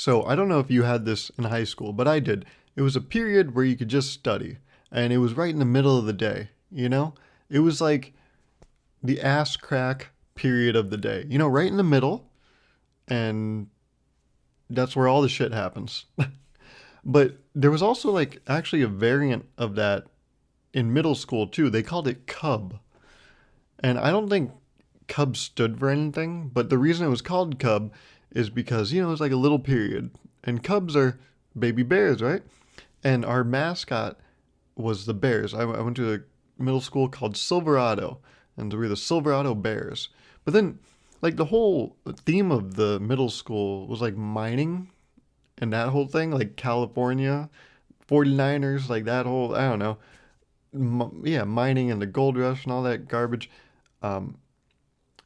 So I don't know if you had this in high school, but I did. It was a period where you could just study, and it was right in the middle of the day, you know? It was like the ass crack period of the day, right in the middle, and that's where all the shit happens. But there was also like actually a variant of that in middle school too. They called it Cub. And I don't think Cub stood for anything, but the reason it was called Cub is because, it was like a little period. And cubs are baby bears, right? And our mascot was the Bears. I went to a middle school called Silverado, and we were the Silverado Bears. But then, like, the whole theme of the middle school was like mining and that whole thing, like California, 49ers, like that whole, I don't know, yeah, mining and the gold rush and all that garbage. Um,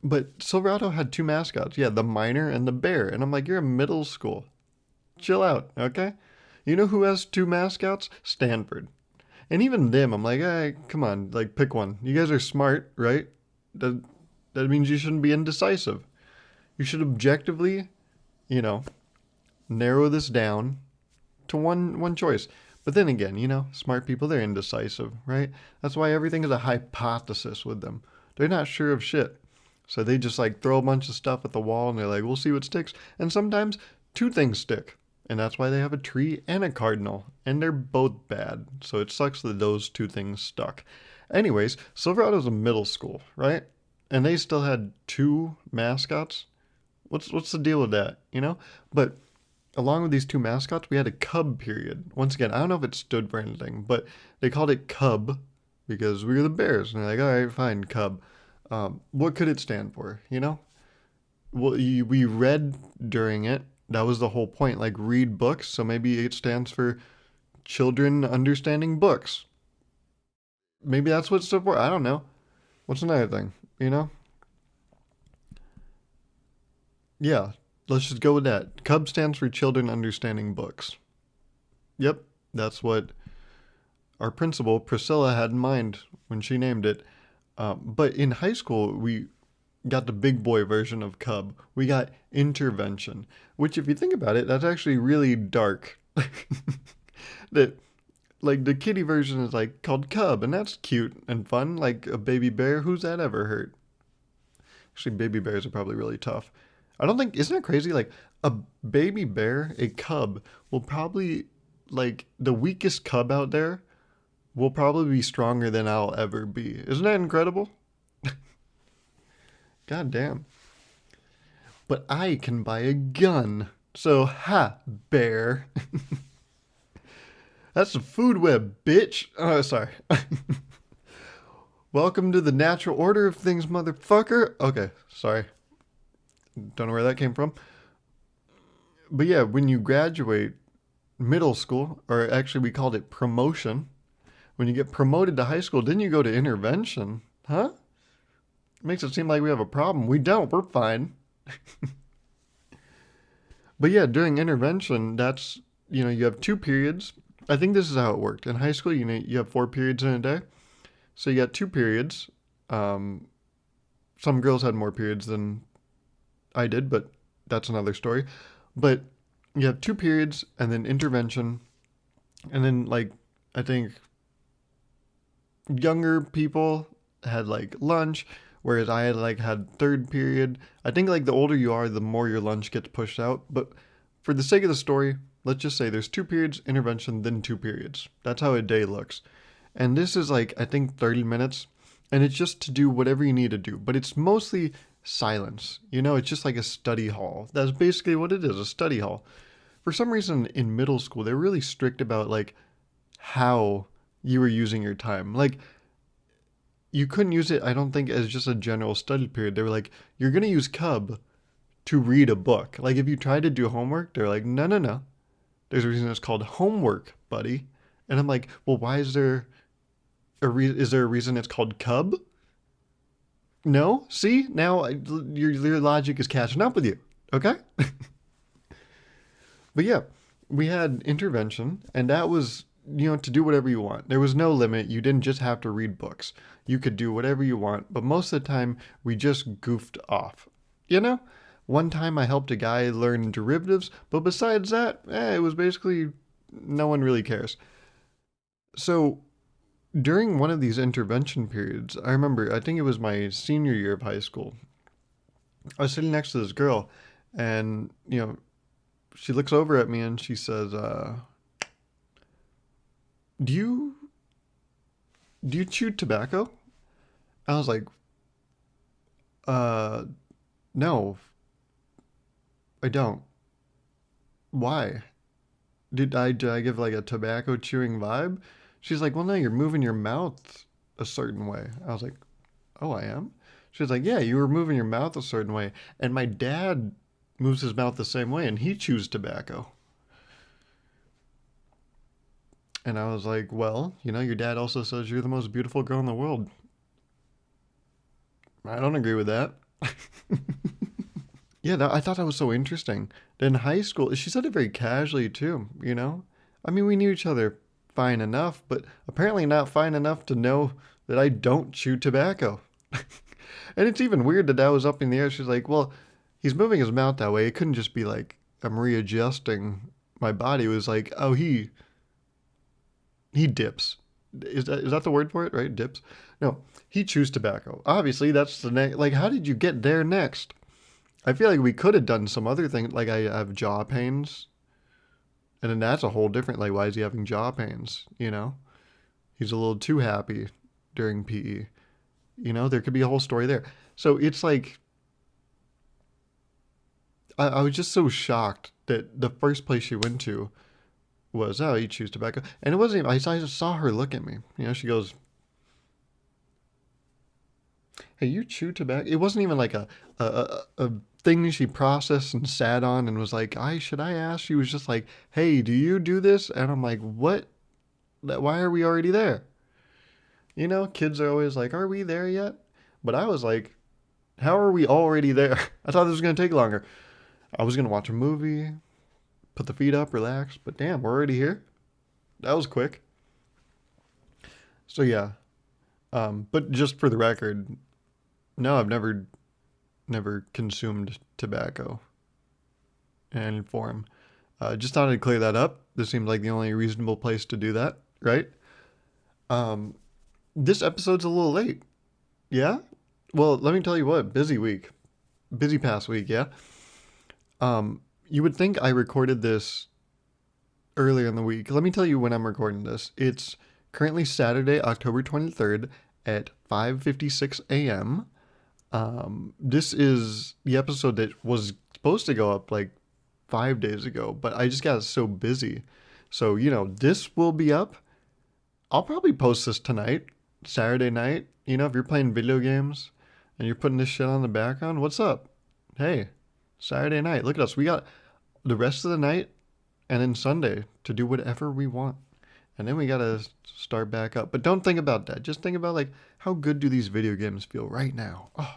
but Silverado had two mascots, yeah, the miner and the bear. And I'm like, you're in middle school. Chill out, okay? You know who has two mascots? Stanford. And even them, I'm like, hey, come on, like pick one. You guys are smart, right? That that means you shouldn't be indecisive. You should objectively, you know, narrow this down to one choice. But then again, smart people, they're indecisive, right? That's why everything is a hypothesis with them. They're not sure of shit. So they just like throw a bunch of stuff at the wall and they're like, we'll see what sticks. And sometimes two things stick. And that's why they have a tree and a cardinal. And they're both bad. So it sucks that those two things stuck. Anyways, Silverado's a middle school, right? And they still had two mascots. What's the deal with that, But along with these two mascots, we had a Cub period. Once again, I don't know if it stood for anything, but they called it Cub because we were the Bears. And they're like, all right, fine, Cub. What could it stand for, Well, we read during it. That was the whole point, like read books. So maybe it stands for children understanding books. Maybe that's what it stood for. I don't know. What's another thing, Yeah, let's just go with that. Cub stands for children understanding books. Yep, that's what our principal, Priscilla, had in mind when she named it. But in high school, we got the big boy version of Cub. We got intervention, which, if you think about it, that's actually really dark. That, like, the kiddie version is like called Cub, and that's cute and fun, like a baby bear. Who's that ever hurt? Actually, baby bears are probably really tough. I don't think, isn't it crazy? Like, a baby bear, a cub, will probably, like, the weakest cub out there will probably be stronger than I'll ever be. Isn't that incredible? God damn. But I can buy a gun. So, ha, bear. That's the food web, bitch. Oh, sorry. Welcome to the natural order of things, motherfucker. Okay, sorry. Don't know where that came from. But yeah, when you graduate middle school, or actually we called it promotion, when you get promoted to high school, then you go to intervention. Huh? Makes it seem like we have a problem. We don't. We're fine. But yeah, during intervention, that's, you have two periods. I think this is how it worked. In high school, you have 4 periods in a day. So you got 2 periods. Some girls had more periods than I did, but that's another story. But you have 2 periods and then intervention. And then, like, I think younger people had like lunch, whereas I had third period. I think like the older you are, the more your lunch gets pushed out. But for the sake of the story, let's just say there's 2 periods, intervention, then 2 periods. That's how a day looks. And this is like, I think 30 minutes. And it's just to do whatever you need to do. But it's mostly silence. It's just like a study hall. That's basically what it is, a study hall. For some reason in middle school, they're really strict about like how you were using your time. Like, you couldn't use it, I don't think, as just a general study period. They were like, you're going to use Cub to read a book. Like, if you try to do homework, they're like, no, no, no. There's a reason it's called homework, buddy. And I'm like, well, why is there is there a reason it's called Cub? No? See? Now your logic is catching up with you. Okay? But yeah, we had intervention, and that was, to do whatever you want. There was no limit. You didn't just have to read books. You could do whatever you want, but most of the time, we just goofed off. You know? One time I helped a guy learn derivatives, but besides that, it was basically no one really cares. So during one of these intervention periods, I remember, I think it was my senior year of high school, I was sitting next to this girl, and, she looks over at me and she says, do you, do you chew tobacco? I was like, uh, no, I don't. Why? Did I give like a tobacco chewing vibe? She's like, well, no, you're moving your mouth a certain way. I was like, oh, I am? She's like, yeah, you were moving your mouth a certain way. And my dad moves his mouth the same way and he chews tobacco. And I was like, well, your dad also says you're the most beautiful girl in the world. I don't agree with that. Yeah, I thought that was so interesting. In high school, she said it very casually too. I mean, we knew each other fine enough, but apparently not fine enough to know that I don't chew tobacco. And it's even weird that was up in the air. She's like, well, he's moving his mouth that way. It couldn't just be like I'm readjusting my body. It was like, oh, he dips. Is that the word for it, right? Dips? No, he chews tobacco. Obviously, that's the next. Like, how did you get there next? I feel like we could have done some other thing. Like, I have jaw pains. And then that's a whole different, like, why is he having jaw pains? He's a little too happy during PE. There could be a whole story there. So it's like, I was just so shocked that the first place she went to was, oh, he chews tobacco. And it wasn't even, I just saw her look at me. She goes, hey, you chew tobacco? It wasn't even like a thing she processed and sat on and was like, should I ask? She was just like, hey, do you do this? And I'm like, what? Why are we already there? Kids are always like, are we there yet? But I was like, how are we already there? I thought this was going to take longer. I was going to watch a movie, put the feet up, relax, but damn, we're already here. That was quick. So yeah, but just for the record, no, I've never consumed tobacco in any form. Just thought I'd clear that up. This seems like the only reasonable place to do that, right? Um, this episode's a little late. Yeah? Well, let me tell you what, busy week. Busy past week, yeah? You would think I recorded this earlier in the week. Let me tell you when I'm recording this. It's currently Saturday, October 23rd at 5:56 a.m. This is the episode that was supposed to go up like 5 days ago, but I just got so busy. So, this will be up. I'll probably post this tonight, Saturday night. If you're playing video games and you're putting this shit on the background, what's up? Hey, Saturday night. Look at us. We got the rest of the night and then Sunday to do whatever we want. And then we got to start back up. But don't think about that. Just think about, like, how good do these video games feel right now? Oh,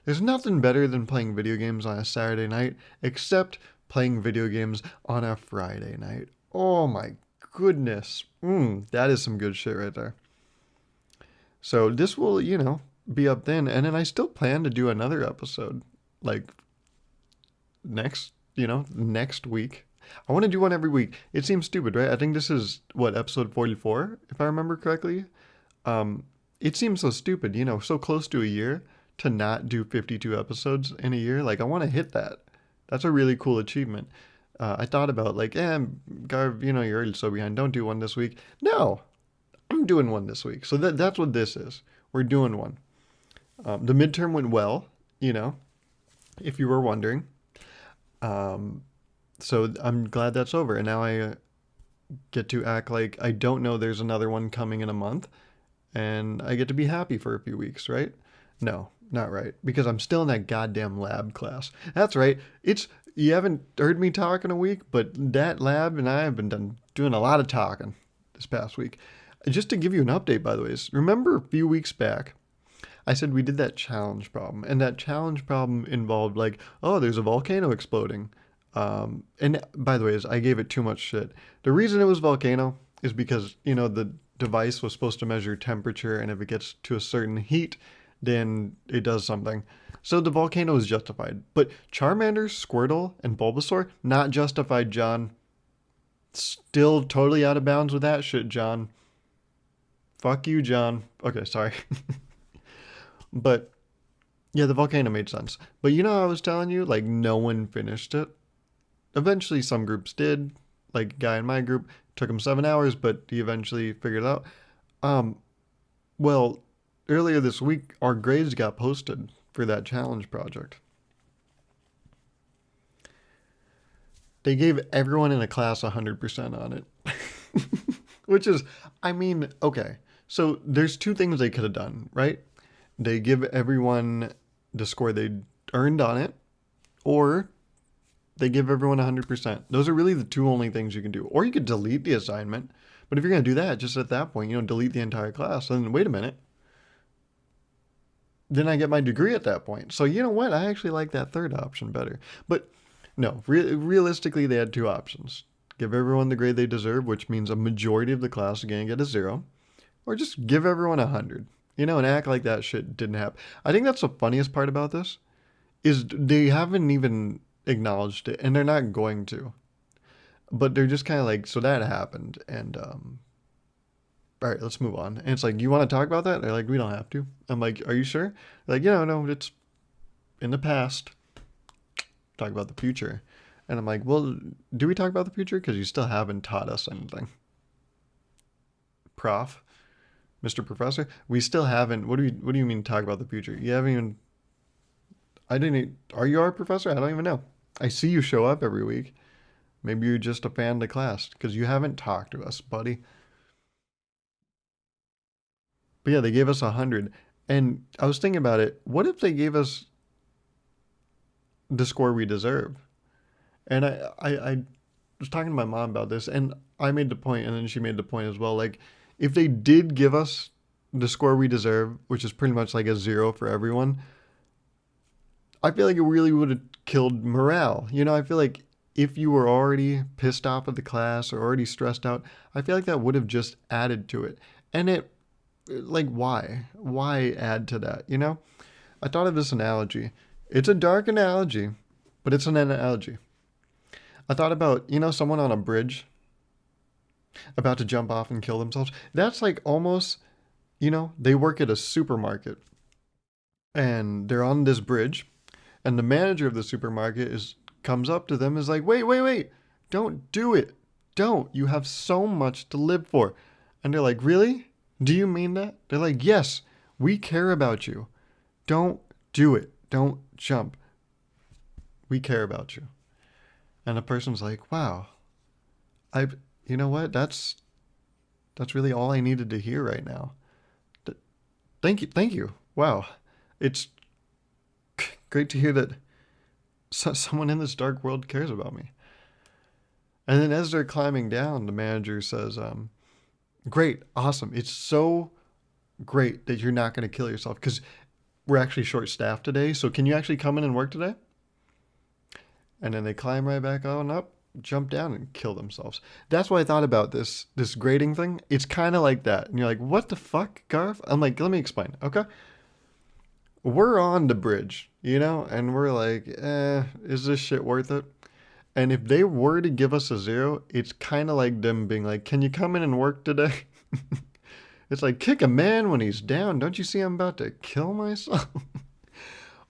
there's nothing better than playing video games on a Saturday night except playing video games on a Friday night. Oh my goodness. That is some good shit right there. So this will, be up then. And then I still plan to do another episode, like, next week. I want to do one every week. It seems stupid, right? I think this is, episode 44, if I remember correctly. It seems so stupid, so close to a year to not do 52 episodes in a year. Like, I want to hit that. That's a really cool achievement. I thought about, like, Garv, you're already so behind. Don't do one this week. No, I'm doing one this week. So that's what this is. We're doing one. The midterm went well, if you were wondering. So I'm glad that's over. And now I get to act like I don't know there's another one coming in a month. And I get to be happy for a few weeks, right? No, not right. Because I'm still in that goddamn lab class. That's right. You haven't heard me talk in a week, but that lab and I have been doing a lot of talking this past week. Just to give you an update, by the way, remember a few weeks back, I said we did that challenge problem. And that challenge problem involved like, oh, there's a volcano exploding. And by the way, I gave it too much shit. The reason it was volcano is because, the device was supposed to measure temperature, and if it gets to a certain heat, then it does something. So the volcano is justified. But Charmander, Squirtle, and Bulbasaur, not justified, John. Still totally out of bounds with that shit, John. Fuck you, John. Okay, sorry. But yeah, the volcano made sense. But you know, I was telling you, like, no one finished it. Eventually, some groups did. Like, a guy in my group took him 7 hours, but he eventually figured it out. Um, well, earlier this week, our grades got posted for that challenge project. They gave everyone in a class 100% on it. Which is, I mean, okay. So there's two things they could have done, right? They give everyone the score they earned on it, or they give everyone 100%. Those are really the two only things you can do. Or you could delete the assignment. But if you're going to do that, just at that point, delete the entire class. And then wait a minute. Then I get my degree at that point. So you know what? I actually like that third option better. But no, realistically, they had two options. Give everyone the grade they deserve, which means a majority of the class is going to get a 0. Or just give everyone 100. And act like that shit didn't happen. I think that's the funniest part about this, is they haven't even acknowledged it, and they're not going to. But they're just kind of like, so that happened, and all right, let's move on. And it's like, you want to talk about that? They're like, we don't have to. I'm like, are you sure? They're like, no, it's in the past. Talk about the future. And I'm like, well, do we talk about the future? Because you still haven't taught us anything. Prof, Mr. Professor, we still haven't. What do you mean talk about the future? You haven't even. I didn't. Are you our professor? I don't even know. I see you show up every week. Maybe you're just a fan of the class because you haven't talked to us, buddy. But yeah, they gave us 100. And I was thinking about it. What if they gave us the score we deserve? And I was talking to my mom about this, and I made the point, and then she made the point as well. Like, if they did give us the score we deserve, which is pretty much like a 0 for everyone, I feel like it really would have killed morale. I feel like if you were already pissed off at the class or already stressed out, I feel like that would have just added to it. And like, why? Why add to that? I thought of this analogy. It's a dark analogy, but it's an analogy. I thought about, someone on a bridge about to jump off and kill themselves. That's like almost, they work at a supermarket and they're on this bridge, and the manager of the supermarket comes up to them, is like, wait, don't do it. Don't. You have so much to live for. And they're like, really? Do you mean that? They're like, yes, we care about you. Don't do it. Don't jump. We care about you. And the person's like, wow, you know what? That's really all I needed to hear right now. Thank you. Wow. It's great to hear that someone in this dark world cares about me. And then as they're climbing down, the manager says, great, awesome. It's so great that you're not going to kill yourself because we're actually short-staffed today. So can you actually come in and work today? And then they climb right back on up, jump down, and kill themselves. That's what I thought about this grading thing. It's kind of like that. And you're like, what the fuck, Garth? I'm like, let me explain, okay? We're on the bridge, and we're like, is this shit worth it? And if they were to give us a 0, it's kind of like them being like, can you come in and work today? It's like, kick a man when he's down. Don't you see I'm about to kill myself?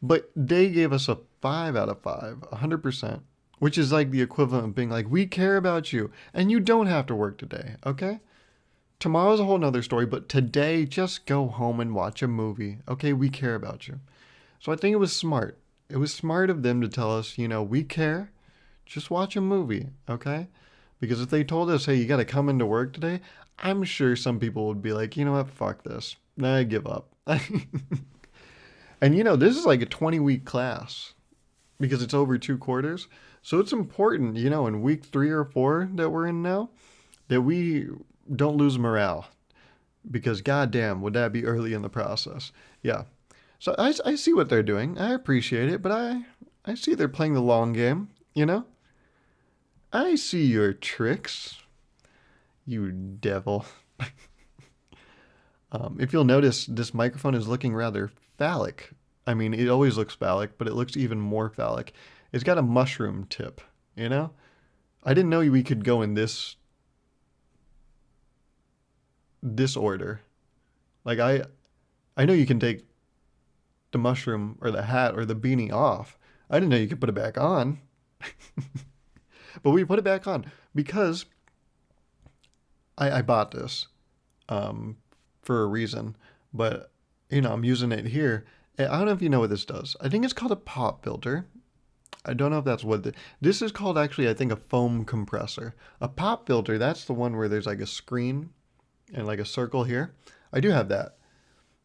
But they gave us a 5 out of 5, 100%, which is like the equivalent of being like, we care about you, and you don't have to work today, okay? Tomorrow's a whole nother story, but today, just go home and watch a movie, okay? We care about you. So I think it was smart. It was smart of them to tell us, we care. Just watch a movie, okay? Because if they told us, hey, you got to come into work today, I'm sure some people would be like, you know what, fuck this. I give up. And this is like a 20-week class because it's over 2 quarters. So it's important, in week 3 or 4 that we're in now, that we don't lose morale. Because goddamn, would that be early in the process? Yeah. So I see what they're doing. I appreciate it, but I see they're playing the long game, I see your tricks, you devil. If you'll notice, this microphone is looking rather phallic. I mean, it always looks phallic, but it looks even more phallic. It's got a mushroom tip, you know? I didn't know we could go in this order. Like I know you can take the mushroom or the hat or the beanie off. I didn't know you could put it back on. But we put it back on because I bought this for a reason. But, I'm using it here. I don't know if you know what this does. I think it's called a pop filter. I don't know if that's what this is called actually, I think a foam compressor. A pop filter, that's the one where there's like a screen and like a circle here. I do have that.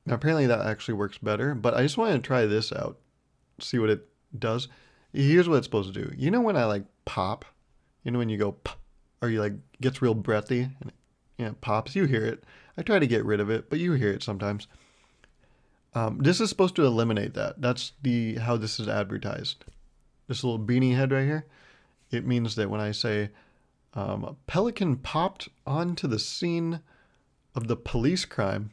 Now apparently that actually works better, but I just wanted to try this out, see what it does. Here's what it's supposed to do. You know when I like pop? You know when you go pop, or you like gets real breathy and it pops, you hear it. I try to get rid of it, but you hear it sometimes. This is supposed to eliminate that. That's how this is advertised. This little beanie head right here. It means that when I say a pelican popped onto the scene of the police crime,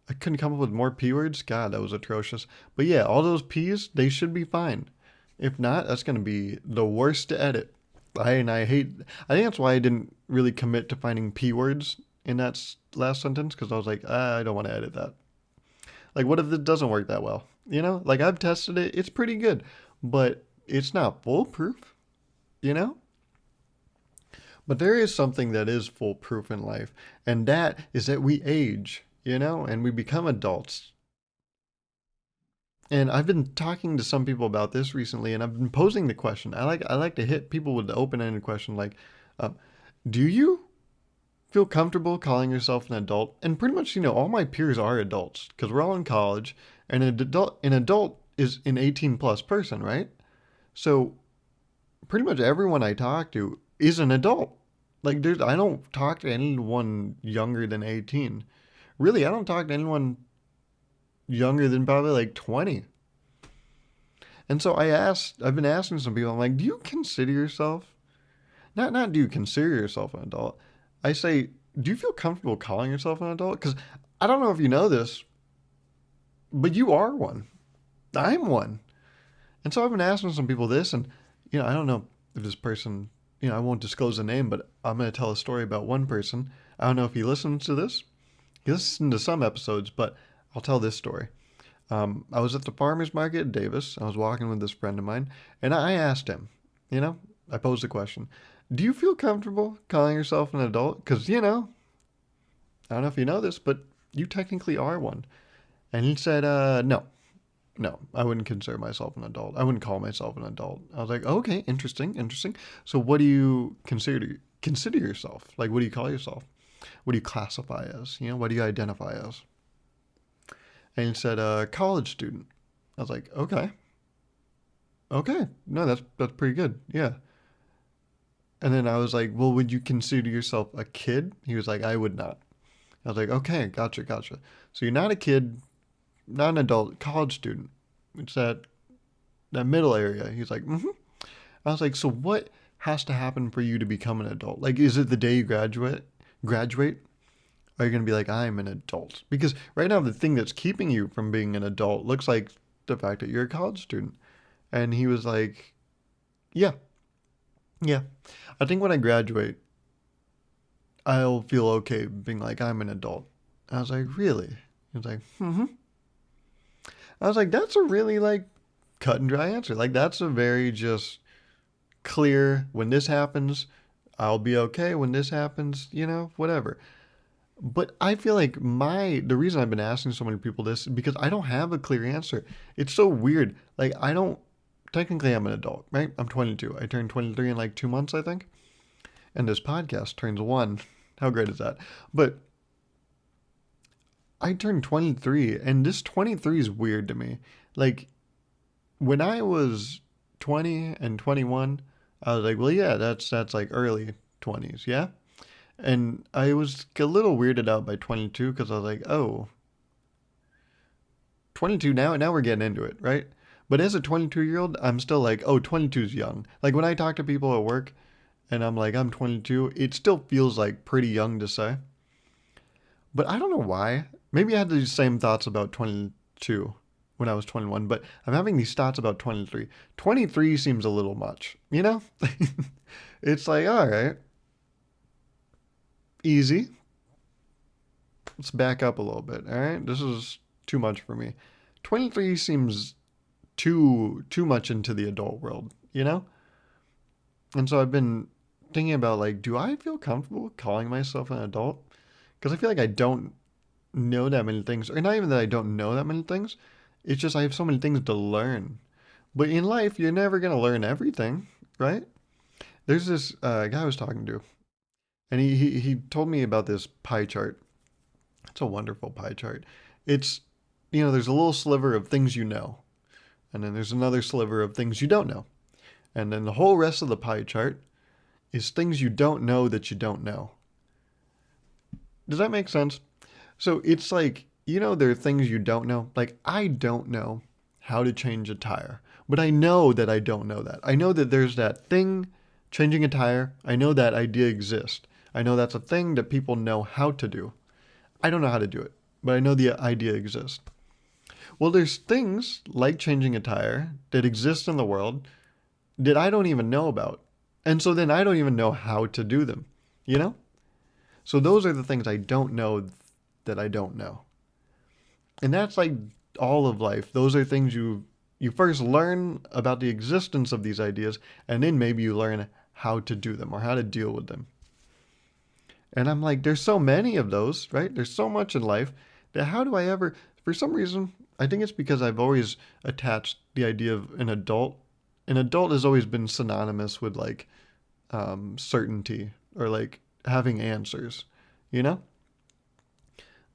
I couldn't come up with more P words. God, that was atrocious. But yeah, all those P's, they should be fine. If not, that's going to be the worst to edit. I think that's why I didn't really commit to finding P words in that last sentence, because I was like, I don't want to edit that. Like, what if it doesn't work that well? Like I've tested it. It's pretty good, but it's not foolproof, you know? But there is something that is foolproof in life, and that is that we age, and we become adults. And I've been talking to some people about this recently, and I've been posing the question. I like to hit people with the open-ended question, like, do you feel comfortable calling yourself an adult? And pretty much, all my peers are adults because we're all in college, and an adult is an 18 plus person, right? So pretty much everyone I talk to is an adult. Like I don't talk to anyone younger than 18. Really, I don't talk to anyone younger than probably like 20. And so I've been asking some people, I'm like, do you consider yourself, not do you consider yourself an adult? I say, do you feel comfortable calling yourself an adult? Because I don't know if you know this, but you are one. I'm one. And so I've been asking some people this, and, I don't know if this person, I won't disclose the name, but I'm going to tell a story about one person. I don't know if he listens to this. He listens to some episodes, but I'll tell this story. I was at the farmer's market at Davis. I was walking with this friend of mine, and I asked him, I posed the question, do you feel comfortable calling yourself an adult? Because, I don't know if you know this, but you technically are one. And he said, no, I wouldn't consider myself an adult. I wouldn't call myself an adult. I was like, okay, interesting. So what do you consider yourself? Like, what do you call yourself? What do you classify as? What do you identify as? And he said, college student. I was like, okay. No, that's pretty good. Yeah. And then I was like, well, would you consider yourself a kid? He was like, I would not. I was like, okay, gotcha. So you're not a kid, not an adult, college student. It's that middle area. He's like, mm-hmm. I was like, so what has to happen for you to become an adult? Like, is it the day you graduate? Are you going to be like, I'm an adult? Because right now, the thing that's keeping you from being an adult looks like the fact that you're a college student. And he was like, yeah. I think when I graduate, I'll feel okay being like, I'm an adult. I was like, really? He was like, mm-hmm. I was like, that's a really like cut and dry answer. Like that's a very just clear, when this happens, I'll be okay. When this happens, whatever. But I feel like the reason I've been asking so many people this is because I don't have a clear answer. It's so weird. Like technically I'm an adult, right? I'm 22. I turned 23 in like 2 months, I think. And this podcast turns 1. How great is that? But I turned 23, and this 23 is weird to me. Like, when I was 20 and 21, I was like, well, yeah, that's like early 20s, yeah? And I was a little weirded out by 22 because I was like, oh, 22, now we're getting into it, right? But as a 22-year-old, I'm still like, oh, 22 is young. Like, when I talk to people at work, and I'm like, I'm 22, it still feels like pretty young to say. But I don't know why. Maybe I had the same thoughts about 20, 22 when I was 21, but I'm having these thoughts about 23. 23 seems a little much, you know? It's like, all right, easy. Let's back up a little bit, all right? This is too much for me. 23 seems too much into the adult world, you know? And so I've been thinking about like, do I feel comfortable calling myself an adult? Because I feel like I don't know that many things, or not even that I don't know that many things. It's just I have so many things to learn. But in life, you're never gonna learn everything, right? There's this guy I was talking to, and he told me about this pie chart. It's a wonderful pie chart. It's, there's a little sliver of things you know, and then there's another sliver of things you don't know, and then the whole rest of the pie chart is things you don't know that you don't know. Does that make sense? So it's like, there are things you don't know. Like, I don't know how to change a tire, but I know that I don't know that. I know that there's that thing, changing a tire. I know that idea exists. I know that's a thing that people know how to do. I don't know how to do it, but I know the idea exists. Well, there's things like changing a tire that exist in the world that I don't even know about. And so then I don't even know how to do them, you know? So those are the things I don't know that I don't know. And that's like all of life. Those are things you first learn about the existence of these ideas, and then maybe you learn how to do them or how to deal with them. And I'm like, there's so many of those, right? There's so much in life that how do I ever, for some reason, I think it's because I've always attached the idea of an adult. An adult has always been synonymous with like certainty or like having answers, you know?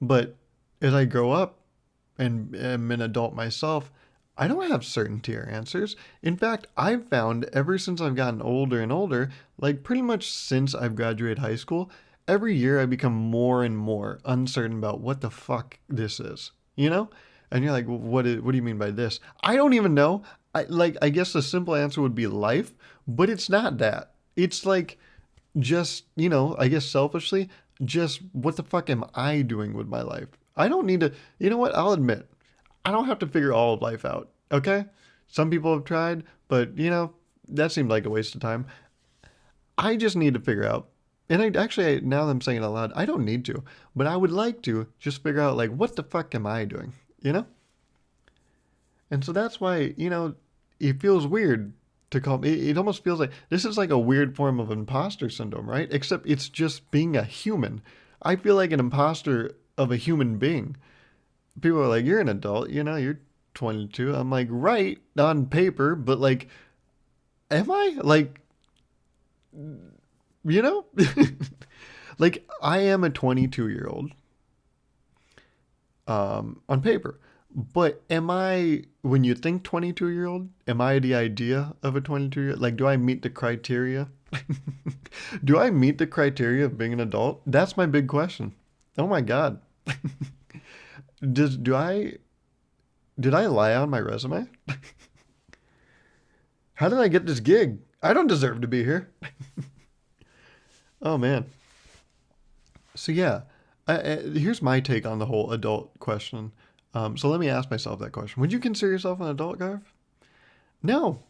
But as I grow up and am an adult myself, I don't have certainty or answers. In fact, I've found ever since I've gotten older and older, like pretty much since I've graduated high school, every year I become more and more uncertain about what the fuck this is, you know? And you're like, well, what do you mean by this? I don't even know. I guess the simple answer would be life, but it's not that. It's like just, I guess selfishly, just what the fuck am I doing with my life? I don't need to, you know what? I'll admit, I don't have to figure all of life out, okay? Some people have tried, but, that seemed like a waste of time. I just need to figure out, and now that I'm saying it out loud, I don't need to, but I would like to just figure out, like, what the fuck am I doing, you know? And so that's why, it feels weird to call it almost feels like this is like a weird form of imposter syndrome, right? Except it's just being a human. I feel like an imposter of a human being. People are like, you're an adult, you're 22. I'm like, right, on paper, but like, am I? Like, you know? Like, I am a 22-year-old on paper. But am I, when you think 22-year-old, am I the idea of a 22-year-old? Like, do I meet the criteria? Do I meet the criteria of being an adult? That's my big question. Oh my God. Did I lie on my resume? How did I get this gig? I don't deserve to be here. Oh man. So yeah, here's my take on the whole adult question. So let me ask myself that question. Would you consider yourself an adult, Garv? No.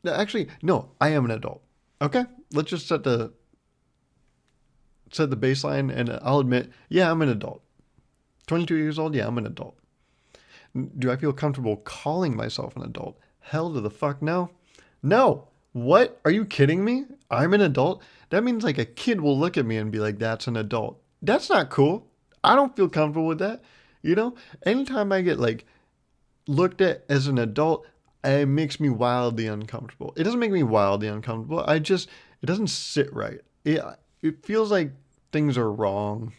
Actually, no, I am an adult. Okay? Let's just set the baseline, and I'll admit, yeah, I'm an adult. 22 years old, yeah, I'm an adult. Do I feel comfortable calling myself an adult? Hell to the fuck no. No. What? Are you kidding me? I'm an adult? That means like a kid will look at me and be like, that's an adult. That's not cool. I don't feel comfortable with that. Anytime I get like looked at as an adult, it makes me wildly uncomfortable. It doesn't make me wildly uncomfortable. It doesn't sit right. It feels like things are wrong.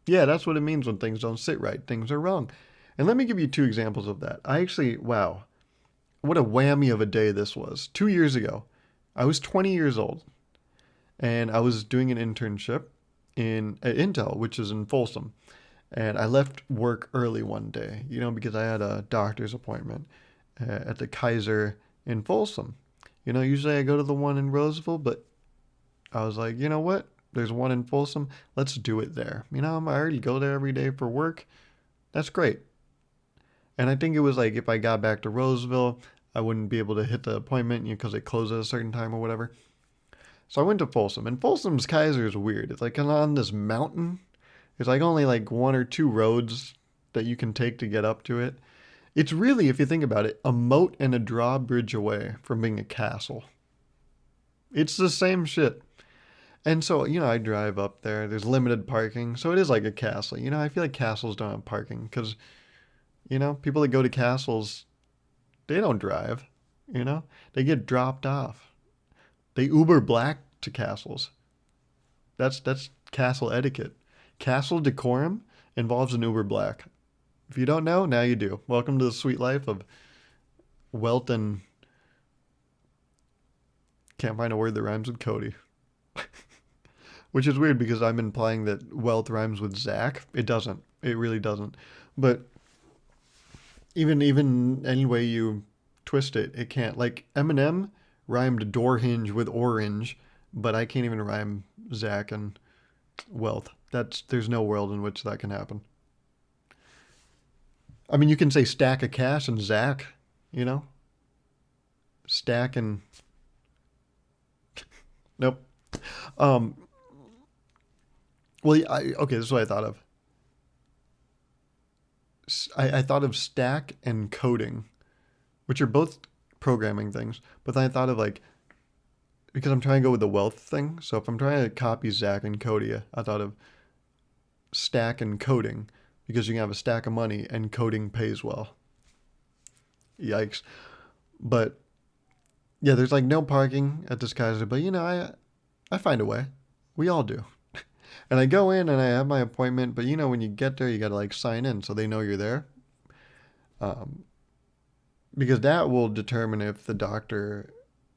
Yeah, that's what it means when things don't sit right. Things are wrong. And let me give you two examples of that. Wow, what a whammy of a day this was. 2 years ago, I was 20 years old, and I was doing an internship at Intel, which is in Folsom. And I left work early one day, because I had a doctor's appointment at the Kaiser in Folsom. Usually I go to the one in Roseville, but I was like, you know what? There's one in Folsom. Let's do it there. I already go there every day for work. That's great. And I think it was like if I got back to Roseville, I wouldn't be able to hit the appointment, because it closed at a certain time or whatever. So I went to Folsom, and Folsom's Kaiser is weird. It's like on this mountain. There's like only like one or two roads that you can take to get up to it. It's really, if you think about it, a moat and a drawbridge away from being a castle. It's the same shit. And so, I drive up there. There's limited parking. So it is like a castle. I feel like castles don't have parking because, people that go to castles, they don't drive, you know? They get dropped off. They Uber Black to castles. That's castle etiquette. Castle decorum involves an Uber Black. If you don't know, now you do. Welcome to the sweet life of wealth and can't find a word that rhymes with Cody. Which is weird because I'm implying that wealth rhymes with Zach. It doesn't. It really doesn't. But even any way you twist it, it can't. Like Eminem rhymed door hinge with orange, but I can't even rhyme Zach and wealth. There's no world in which that can happen. I mean, you can say stack of cash and Zach, you know? Stack and nope. Um well, okay, this is what I thought of. I thought of stack and coding, which are both programming things. But then I thought of like, because I'm trying to go with the wealth thing. So if I'm trying to copy Zach and Cody, I thought of stack and coding because you can have a stack of money and coding pays well. Yikes. But yeah, there's like no parking at this Kaiser, but I find a way. We all do. And I go in and I have my appointment, but when you get there, you got to like sign in so they know you're there. Um, because that will determine if the doctor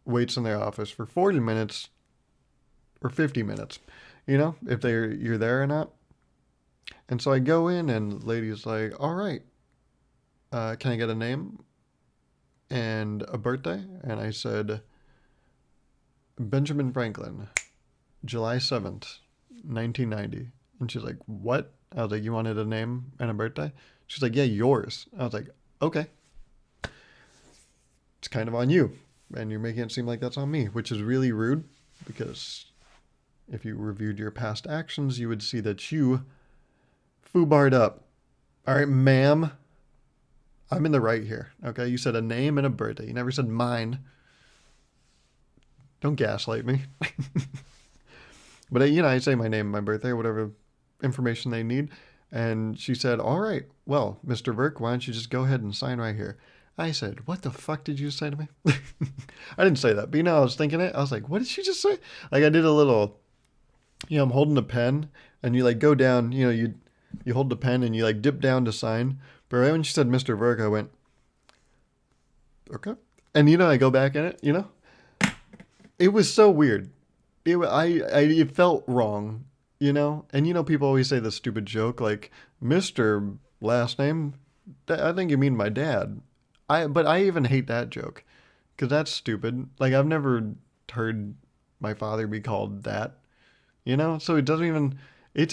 waits in their office for 40 minutes or 50 minutes, if you're there or not. And so I go in and the lady's like, all right, can I get a name and a birthday? And I said, Benjamin Franklin, July 7th, 1990. And she's like, what? I was like, you wanted a name and a birthday? She's like, yeah, yours. I was like, okay. It's kind of on you. And you're making it seem like that's on me, which is really rude because if you reviewed your past actions, you would see that you foobarred up. All right, ma'am. I'm in the right here. Okay, you said a name and a birthday. You never said mine. Don't gaslight me. But I say my name, my birthday, whatever information they need. And she said, all right, well, Mr. Virk, why don't you just go ahead and sign right here? I said, what the fuck did you say to me? I didn't say that, but I was thinking it. I was like, what did she just say? Like I did a little, I'm holding a pen and you like go down, you hold the pen and you like dip down to sign. But right when she said Mr. Virk, I went, okay. And I go back in it, it was so weird. It felt wrong, and people always say the stupid joke like Mr. last name. I think you mean my dad. But I even hate that joke because that's stupid. Like I've never heard my father be called that, So it doesn't even.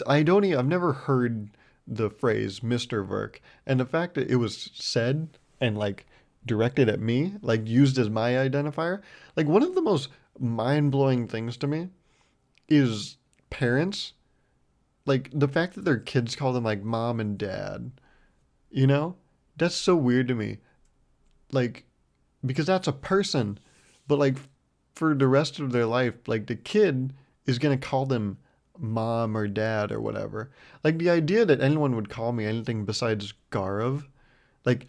I've never heard the phrase Mr. Virk, and the fact that it was said and like directed at me, like used as my identifier, like one of the most mind-blowing things to me is parents, like the fact that their kids call them like mom and dad, that's so weird to me, like because that's a person, but like for the rest of their life, like the kid is going to call them mom or dad or whatever. Like the idea that anyone would call me anything besides Gauruv, like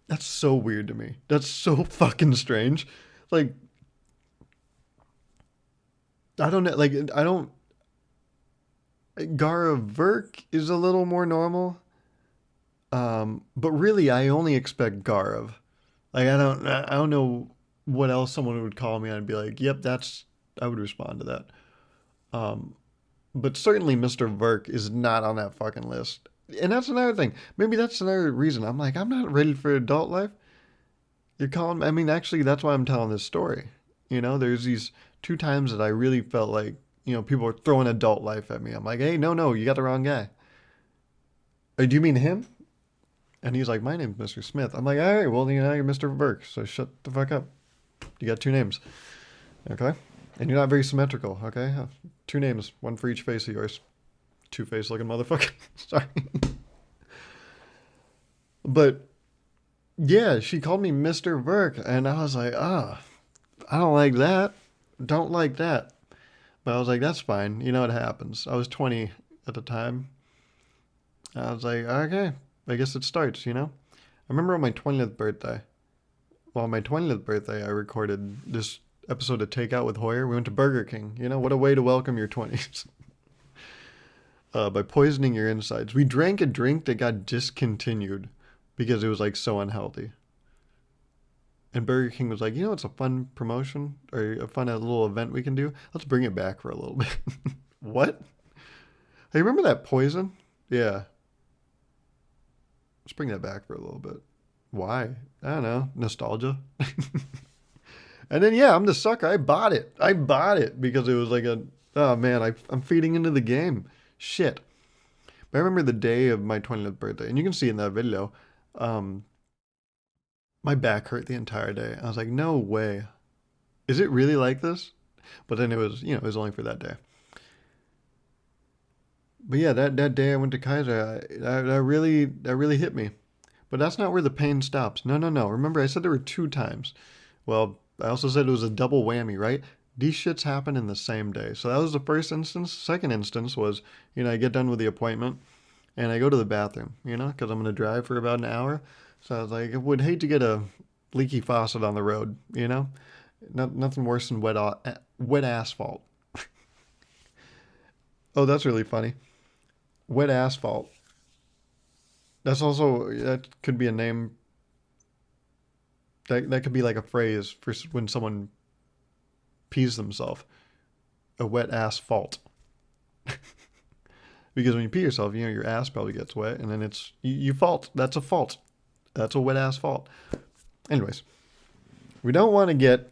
that's so weird to me. That's so fucking strange. Like I don't know. Like I don't. Gauruv Virk is a little more normal. But really, I only expect Gauruv. Like I don't know what else someone would call me. I'd be like, yep, I would respond to that. Um, but certainly Mr. Virk is not on that fucking list. And that's another thing. Maybe that's another reason. I'm like, I'm not ready for adult life. You're calling. I mean, actually, that's why I'm telling this story. There's these two times that I really felt like, people were throwing adult life at me. I'm like, hey, no, you got the wrong guy. Do you mean him? And he's like, my name's Mr. Smith. I'm like, all right, well, you're Mr. Virk, so shut the fuck up. You got two names, okay? And you're not very symmetrical, okay? Two names, one for each face of yours. Two-faced looking motherfucker. Sorry. But yeah, she called me Mr. Virk, and I was like, I don't like that. Don't like that. But I was like, that's fine. You know, it happens. I was 20 at the time. I was like, okay, I guess it starts. I remember on my 20th birthday. Well, on my 20th birthday, I recorded this episode of Takeout with Hoyer. We went to Burger King. What a way to welcome your 20s. By poisoning your insides. We drank a drink that got discontinued because it was like so unhealthy. And Burger King was like, it's a fun promotion or a fun little event we can do. Let's bring it back for a little bit. What? Hey, remember that poison? Yeah. Let's bring that back for a little bit. Why? I don't know. Nostalgia. And then, yeah, I'm the sucker. I bought it because it was like oh man, I'm feeding into the game. Shit. But I remember the day of my 20th birthday, and you can see in that video, my back hurt the entire day. I was like, no way. Is it really like this? But then it was, it was only for that day. But yeah, that day I went to Kaiser, that really hit me. But that's not where the pain stops. No, no, no. Remember, I said there were two times. Well, I also said it was a double whammy, right? These shits happen in the same day. So that was the first instance. Second instance was, I get done with the appointment and I go to the bathroom, because I'm going to drive for about an hour. So I was like, I would hate to get a leaky faucet on the road, Nothing worse than wet asphalt. Oh, that's really funny. Wet asphalt. That could be a name. That could be like a phrase for when someone pees themselves. A wet asphalt. Because when you pee yourself, your ass probably gets wet, and then you fault. That's a fault. That's a wet ass fault. Anyways, we don't want to get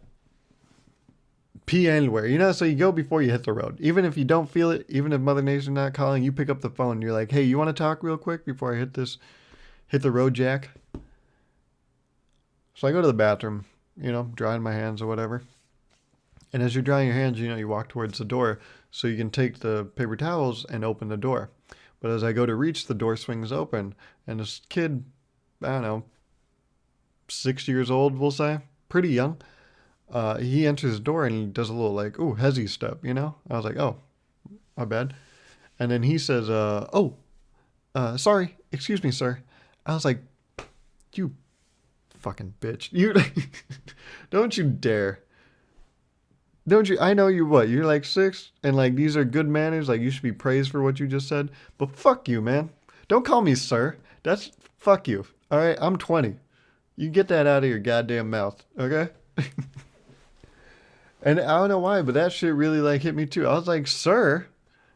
pee anywhere, so you go before you hit the road. Even if you don't feel it, even if Mother Nature's not calling, you pick up the phone and you're like, hey, you want to talk real quick before I hit the road jack? So I go to the bathroom, drying my hands or whatever. And as you're drying your hands, you walk towards the door so you can take the paper towels and open the door. But as I go to reach, the door swings open and this kid, I don't know, 6 years old, we'll say, pretty young. He enters the door and he does a little like, ooh, hezzy step, I was like, oh, my bad. And then he says, sorry, excuse me, sir. I was like, you fucking bitch. You, don't you dare. Don't you, I know you're like 6 and like these are good manners, like you should be praised for what you just said. But fuck you, man. Don't call me sir. Fuck you. All right, I'm 20. You get that out of your goddamn mouth, okay? And I don't know why, but that shit really like hit me too. I was like, sir,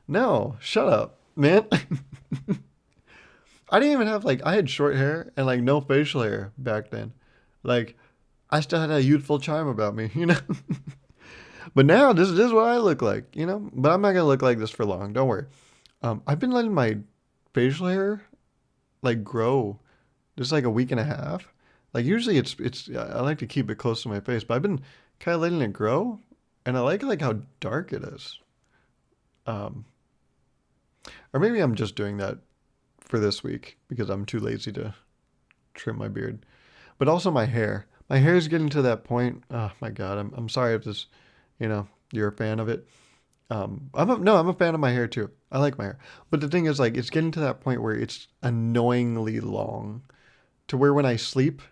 no, shut up, man. I didn't even have I had short hair and like no facial hair back then. Like, I still had a youthful charm about me, But now this is what I look like, But I'm not gonna look like this for long. Don't worry. I've been letting my facial hair like grow just like a week and a half. Like usually it's I like to keep it close to my face, but I've been kind of letting it grow, and I like how dark it is. Or maybe I'm just doing that for this week because I'm too lazy to trim my beard. But also my hair. My hair is getting to that point. Oh my God. I'm sorry if this, you're a fan of it. I'm a fan of my hair too. I like my hair. But the thing is like, it's getting to that point where it's annoyingly long to where when I sleep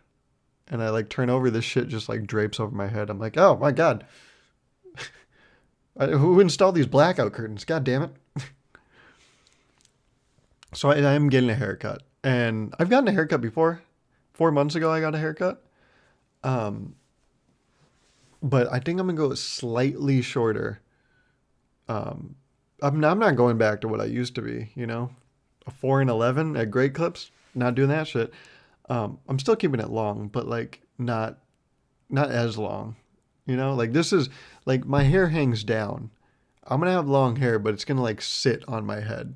and I like turn over, this shit just like drapes over my head. I'm like, oh my God. Who installed these blackout curtains? God damn it. So I am getting a haircut, and I've gotten a haircut before. 4 months ago, I got a haircut. But I think I'm gonna go slightly shorter. I'm not going back to what I used to be. A 4 and 11 at Great Clips. Not doing that shit. I'm still keeping it long, but like not as long. Like this is like my hair hangs down. I'm gonna have long hair, but it's gonna like sit on my head.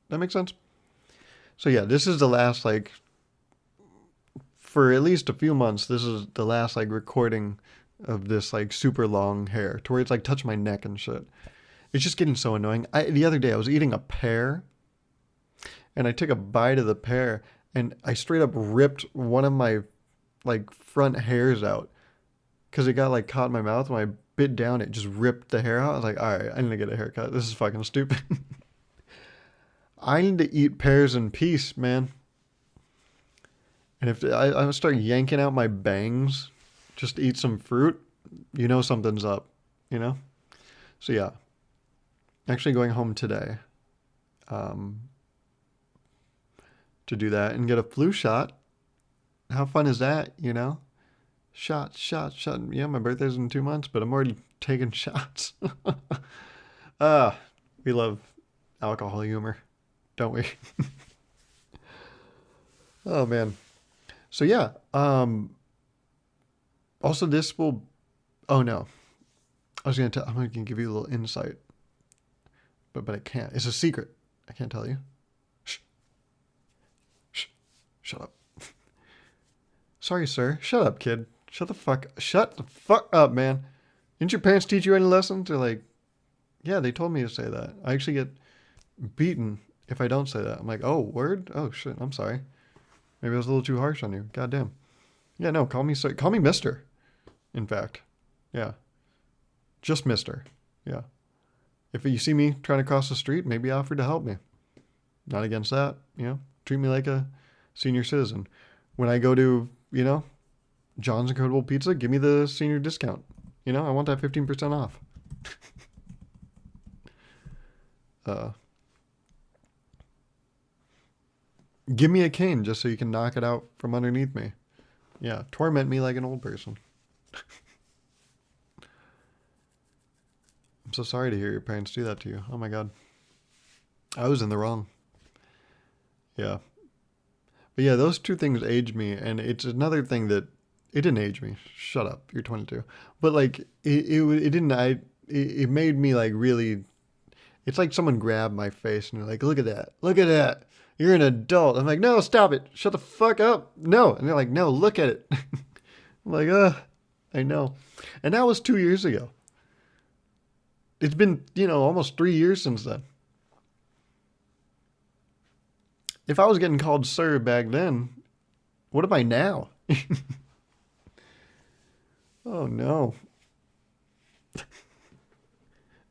That makes sense? So yeah, this is the last like for at least a few months, this is the last like recording of this like super long hair to where it's like touch my neck and shit. It's just getting so annoying. The other day I was eating a pear and I took a bite of the pear and I straight up ripped one of my like front hairs out because it got like caught in my mouth. When I bit down, it just ripped the hair out. I was like, all right, I need to get a haircut. This is fucking stupid. I need to eat pears in peace, man. And if I start yanking out my bangs just to eat some fruit, you know something's up, you know? So yeah, actually going home today um, to do that and get a flu shot. How fun is that, you know? Shot. Yeah, my birthday's in 2 months, but I'm already taking shots. Ah, we love alcohol humor, don't we? Oh man. So yeah. Also, this will. Oh no, I was gonna tell. I'm gonna give you a little insight, but I can't. It's a secret. I can't tell you. Shh. Shh. Shut up. Sorry, sir. Shut up, kid. Shut the fuck up, man. Didn't your parents teach you any lessons? They're like, yeah, they told me to say that. I actually get beaten if I don't say that. I'm like, oh, word? Oh shit. I'm sorry. Maybe I was a little too harsh on you. Goddamn. Yeah, no. Call me sir. Call me Mister. In fact, yeah, just Mister. Yeah. If you see me trying to cross the street, maybe offer to help me. Not against that. You know, treat me like a senior citizen. When I go to, you know, John's Incredible Pizza, give me the senior discount. You know, I want that 15% off. uh, Give me a cane just so you can knock it out from underneath me. Yeah, torment me like an old person. I'm so sorry to hear your parents do that to you. Oh my god. I was in the wrong. Yeah. But yeah, those two things aged me, and it's another thing that it didn't age me. Shut up, you're 22. But like it didn't. It made me like really. It's like someone grabbed my face and they're like, look at that, you're an adult. I'm like, no, stop it, shut the fuck up, no. And they're like, no, look at it. I'm like, I know. And that was 2 years ago. It's been, you know, almost 3 years since then. If I was getting called sir back then, what am I now? Oh no.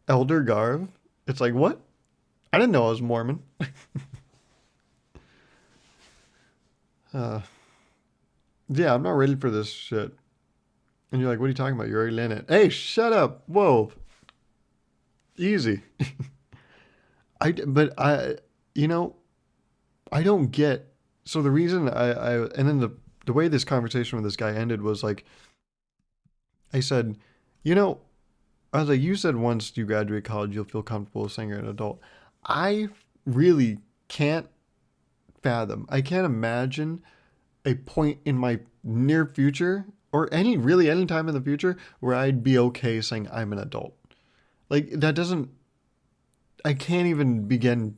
Elder Gauruv? It's like, what? I didn't know I was Mormon. uh, yeah, I'm not ready for this shit. And you're like, what are you talking about? You're already in it. Hey, shut up. Whoa. Easy. But you know, I don't get. So the reason and then the way this conversation with this guy ended was like, I said, you know, I was like, you said once you graduate college, you'll feel comfortable saying you're an adult. I really can't fathom. I can't imagine a point in my near future or any time in the future where I'd be okay saying I'm an adult. Like that doesn't. I can't even begin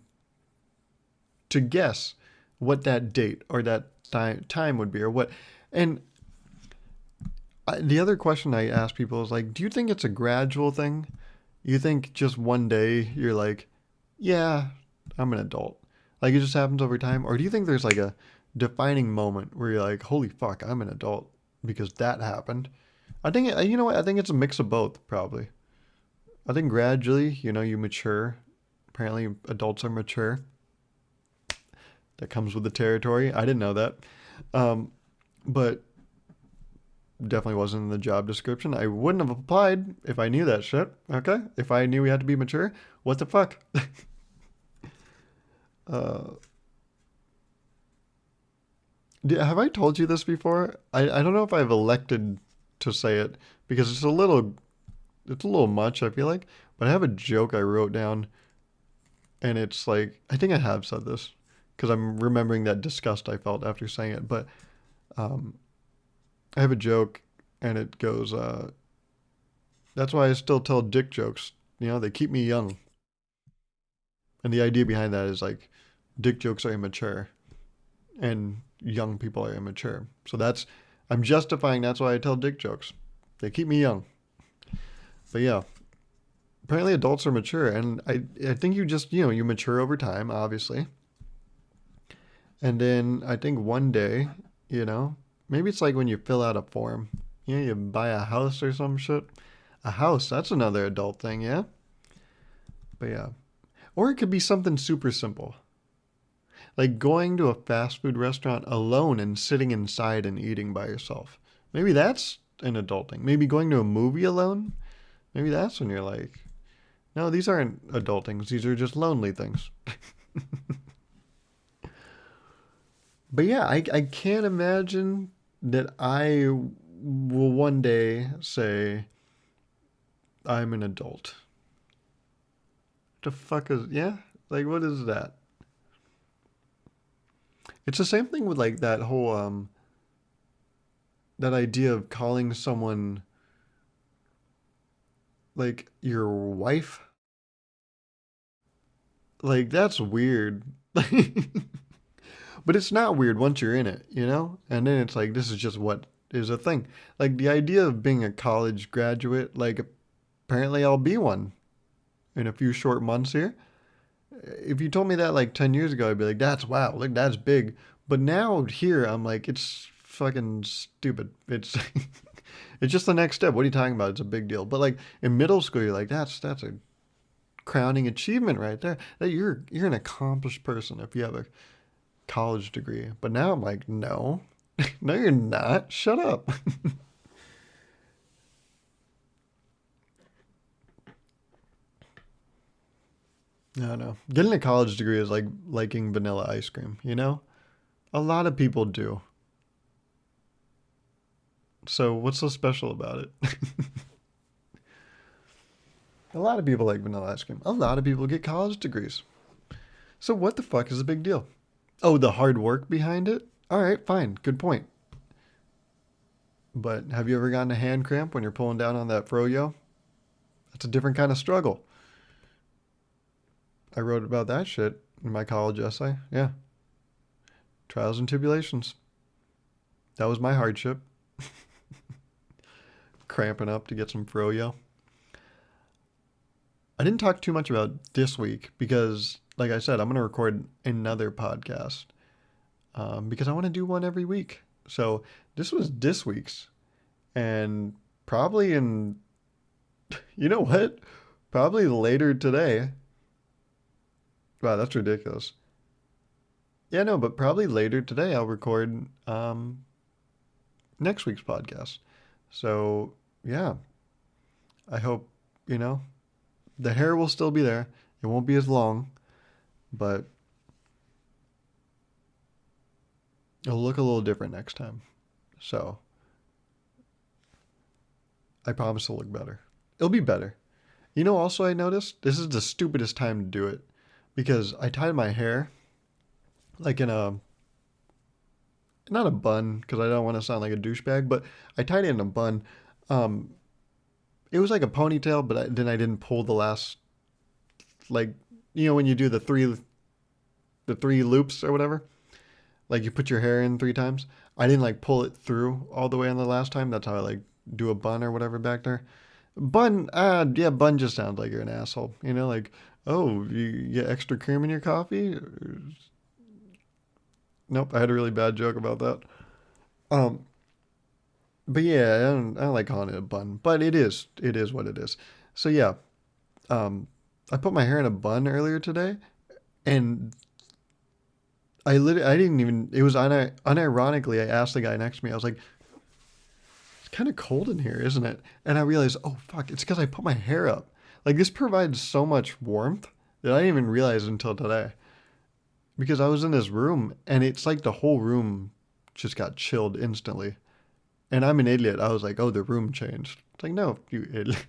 to guess what that date or that time would be or what. And the other question I ask people is like, do you think it's a gradual thing? You think just one day you're like, yeah, I'm an adult. Like it just happens over time? Or do you think there's like a defining moment where you're like, holy fuck, I'm an adult because that happened? I think, you know what? I think it's a mix of both, probably. I think gradually, you know, you mature. Apparently adults are mature. That comes with the territory. I didn't know that. But definitely wasn't in the job description. I wouldn't have applied if I knew that shit. Okay? If I knew we had to be mature, what the fuck? uh, have I told you this before? I don't know if I've elected to say it because it's a little much, I feel like. But I have a joke I wrote down and it's like, I think I have said this because I'm remembering that disgust I felt after saying it. But I have a joke and it goes, that's why I still tell dick jokes. You know, they keep me young. And the idea behind that is like, dick jokes are immature. and young people are immature. So I'm justifying that's why I tell dick jokes. They keep me young. But yeah, apparently adults are mature, and I think you just, you mature over time, obviously. And then I think one day, you know, maybe it's like when you fill out a form. You buy a house or some shit. A house, that's another adult thing, yeah? But yeah. Or it could be something super simple. Like going to a fast food restaurant alone and sitting inside and eating by yourself. Maybe that's an adult thing. Maybe going to a movie alone. Maybe that's when you're like, no, these aren't adult things. These are just lonely things. But yeah, I can't imagine that I will one day say I'm an adult. The fuck is, yeah? Like, what is that? It's the same thing with like that whole, that idea of calling someone like your wife. Like, that's weird. But it's not weird once you're in it, you know? And then it's like, this is just what is a thing. Like, the idea of being a college graduate, like, apparently I'll be one in a few short months here. If you told me that like 10 years ago, I'd be like, that's wow, like, that's big. But now here, I'm like, it's fucking stupid. It's. It's just the next step. What are you talking about? It's a big deal. But like in middle school, you're like, that's a crowning achievement right there. That you're an accomplished person if you have a college degree. But now I'm like, no, no, you're not. Shut up. No, no. Getting a college degree is like liking vanilla ice cream. You know, a lot of people do. So what's so special about it? A lot of people like vanilla ice cream. A lot of people get college degrees. So what the fuck is the big deal? Oh, the hard work behind it? All right, fine. Good point. But have you ever gotten a hand cramp when you're pulling down on that froyo? That's a different kind of struggle. I wrote about that shit in my college essay. Yeah. Trials and tribulations. That was my hardship. Cramping up to get some froyo. I didn't talk too much about this week because, like I said, I'm going to record another podcast because I want to do one every week. So this was this week's. And probably in, you know what? Probably later today. Wow, that's ridiculous. Yeah, no, but probably later today I'll record next week's podcast. So, yeah, I hope, you know, the hair will still be there. It won't be as long, but it'll look a little different next time. So, I promise it'll look better. It'll be better. You know, also, I noticed this is the stupidest time to do it because I tied my hair like in a, not a bun because I don't want to sound like a douchebag, but I tied it in a bun. Um, it was like a ponytail, but then I didn't pull the last, like, when you do the three loops or whatever, like you put your hair in three times. I didn't like pull it through all the way on the last time. That's how I like do a bun or whatever back there. Bun, yeah, bun just sounds like you're an asshole. Like, oh, you get extra cream in your coffee? Nope, I had a really bad joke about that. Um, but yeah, I don't like calling it a bun, but it is what it is. So yeah, um, I put my hair in a bun earlier today, and I didn't even. It was unironically. I asked the guy next to me. I was like, "It's kind of cold in here, isn't it?" And I realized, oh fuck, it's because I put my hair up. Like this provides so much warmth that I didn't even realize until today. Because I was in this room, and it's like the whole room just got chilled instantly. And I'm an idiot. I was like, oh, the room changed. It's like, no, you idiot.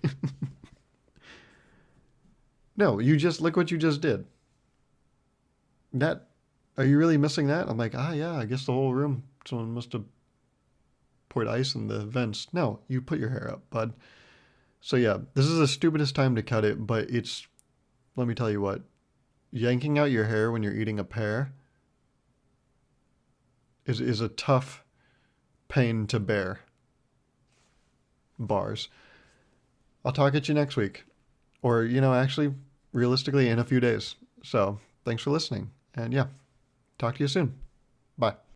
No, you just look what you just did. That, are you really missing that? I'm like, yeah, I guess the whole room, someone must have poured ice in the vents. No, you put your hair up, bud. So yeah, this is the stupidest time to cut it, but let me tell you what, yanking out your hair when you're eating a pear, is a tough pain to bear. Bars. I'll talk at you next week. Or, actually, realistically, in a few days. So, thanks for listening. And yeah, talk to you soon. Bye.